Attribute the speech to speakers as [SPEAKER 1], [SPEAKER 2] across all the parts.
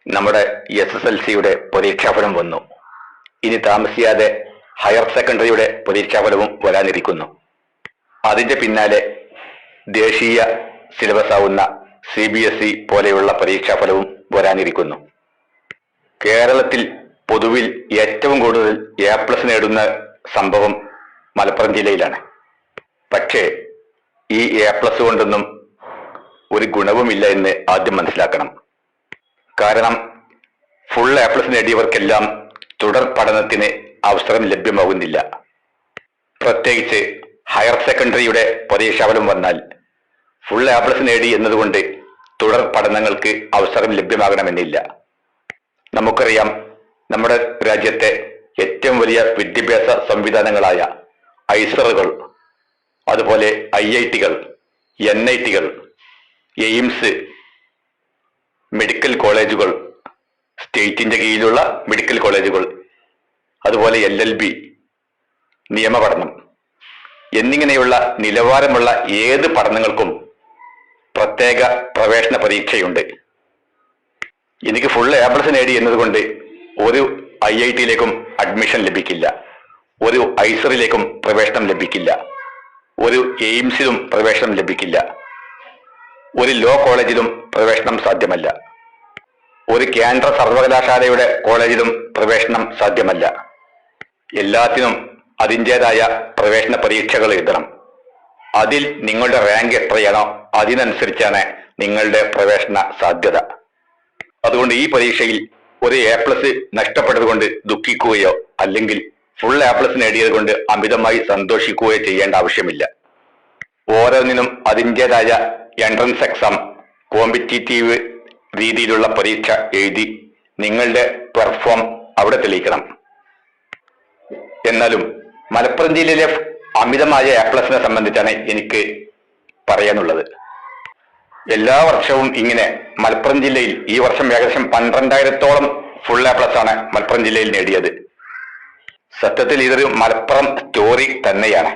[SPEAKER 1] നമ്മുടെ SSLC-യുടെ പരീക്ഷാഫലം വന്നു. ഇനി താമസിയാതെ ഹയർ സെക്കൻഡറിയുടെ പരീക്ഷാഫലവും വരാനിരിക്കുന്നു. അതിന്റെ പിന്നാലെ ദേശീയ സിലബസ് ആവുന്ന CBSE പോലെയുള്ള പരീക്ഷാഫലവും വരാനിരിക്കുന്നു. കേരളത്തിൽ പൊതുവിൽ ഏറ്റവും കൂടുതൽ A+ നേടുന്ന സംഭവം മലപ്പുറം ജില്ലയിലാണ്. പക്ഷേ ഈ A+ കൊണ്ടൊന്നും ഒരു ഗുണവുമില്ല എന്ന് ആദ്യം മനസ്സിലാക്കണം. കാരണം ഫുൾ A+ നേടിയവർക്കെല്ലാം തുടർ പഠനത്തിന് അവസരം ലഭ്യമാകുന്നില്ല. പ്രത്യേകിച്ച് ഹയർ സെക്കൻഡറിയുടെ പരീക്ഷാഫലം വന്നാൽ ഫുൾ A+ നേടി എന്നതുകൊണ്ട് തുടർ പഠനങ്ങൾക്ക് അവസരം ലഭ്യമാകണമെന്നില്ല. നമുക്കറിയാം, നമ്മുടെ രാജ്യത്തെ ഏറ്റവും വലിയ വിദ്യാഭ്യാസ സംവിധാനങ്ങളായ ഐസറുകൾ, അതുപോലെ IIT-കൾ, NIT-കൾ, എയിംസ്, മെഡിക്കൽ കോളേജുകൾ, സ്റ്റേറ്റിന്റെ കീഴിലുള്ള മെഡിക്കൽ കോളേജുകൾ, അതുപോലെ LLB, നിയമപഠനം എന്നിങ്ങനെയുള്ള നിലവാരമുള്ള ഏത് പഠനങ്ങൾക്കും പ്രത്യേക പ്രവേശന പരീക്ഷയുണ്ട്. എനിക്ക് ഫുൾ A+ നേടി എന്നതുകൊണ്ട് ഒരു IIT-യിലേക്കും അഡ്മിഷൻ ലഭിക്കില്ല, ഒരു ഐസറിലേക്കും പ്രവേശനം ലഭിക്കില്ല, ഒരു എയിംസിലും പ്രവേശനം ലഭിക്കില്ല, ഒരു ലോ കോളേജിലും പ്രവേശനം സാധ്യമല്ല, ഒരു കേന്ദ്ര സർവകലാശാലയുടെ കോളേജിലും പ്രവേശനം സാധ്യമല്ല. എല്ലാത്തിനും അതിൻ്റെതായ പ്രവേശന പരീക്ഷകൾ എഴുതണം. അതിൽ നിങ്ങളുടെ റാങ്ക് എത്രയാണോ അതിനനുസരിച്ചാണ് നിങ്ങളുടെ പ്രവേശന സാധ്യത. അതുകൊണ്ട് ഈ പരീക്ഷയിൽ ഒരു A+ നഷ്ടപ്പെട്ടതുകൊണ്ട് ദുഃഖിക്കുകയോ അല്ലെങ്കിൽ ഫുൾ A+ നേടിയത് കൊണ്ട് അമിതമായി സന്തോഷിക്കുകയോ ചെയ്യേണ്ട ആവശ്യമില്ല. ഓരോന്നിനും അതിൻ്റെതായ എൻട്രൻസ് എക്സാം, കോമ്പറ്റീറ്റീവ് രീതിയിലുള്ള പരീക്ഷ എഴുതി നിങ്ങളുടെ പെർഫോം അവിടെ തെളിയിക്കണം. എന്നാലും മലപ്പുറം ജില്ലയിലെ അമിതമായ A+നെ സംബന്ധിച്ചാണ് എനിക്ക് പറയാനുള്ളത്. എല്ലാ വർഷവും ഇങ്ങനെ മലപ്പുറം ജില്ലയിൽ ഈ വർഷം ഏകദേശം 12,000-ഓളം ഫുൾ A+ ആണ് മലപ്പുറം ജില്ലയിൽ നേടിയത്. സത്യത്തിൽ ഇതൊരു മലപ്പുറം സ്റ്റോറി തന്നെയാണ്.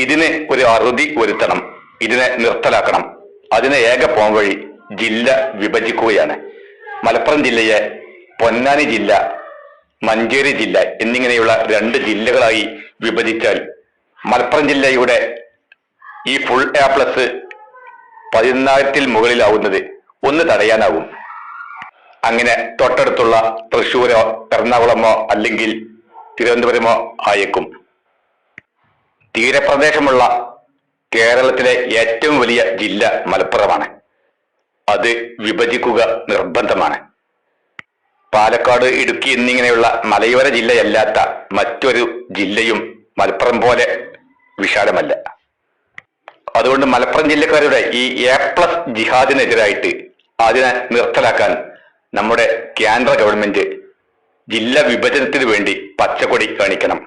[SPEAKER 1] ഇതിന് ഒരു അറുതി വരുത്തണം, ഇതിനെ നിർത്തലാക്കണം. അതിന് ഏക പോംവഴി ജില്ല വിഭജിക്കുകയാണ്. മലപ്പുറം ജില്ലയെ പൊന്നാനി ജില്ല, മഞ്ചേരി ജില്ല എന്നിങ്ങനെയുള്ള 2 ജില്ലകളായി വിഭജിച്ചാൽ മലപ്പുറം ജില്ലയുടെ ഈ ഫുൾ A+ 14,000-ൽ മുകളിലാവുന്നത് ഒന്ന് തടയാനാവും. അങ്ങനെ തൊട്ടടുത്തുള്ള തൃശ്ശൂരോ എറണാകുളമോ അല്ലെങ്കിൽ തിരുവനന്തപുരമോ ആയേക്കും. തീരപ്രദേശമുള്ള കേരളത്തിലെ ഏറ്റവും വലിയ ജില്ല മലപ്പുറമാണ്. അത് വിഭജിക്കുക നിർബന്ധമാണ്. പാലക്കാട്, ഇടുക്കി എന്നിങ്ങനെയുള്ള മലയോര ജില്ലയല്ലാത്ത മറ്റൊരു ജില്ലയും മലപ്പുറം പോലെ വിശാലമല്ല. അതുകൊണ്ട് മലപ്പുറം ജില്ലക്കാരുടെ ഈ A+ ജിഹാദിനെതിരായിട്ട് അതിനെ നിർത്തലാക്കാൻ നമ്മുടെ കേന്ദ്ര ഗവൺമെന്റ് ജില്ലാ വിഭജനത്തിന് വേണ്ടി പച്ചക്കൊടി കാണിക്കണം.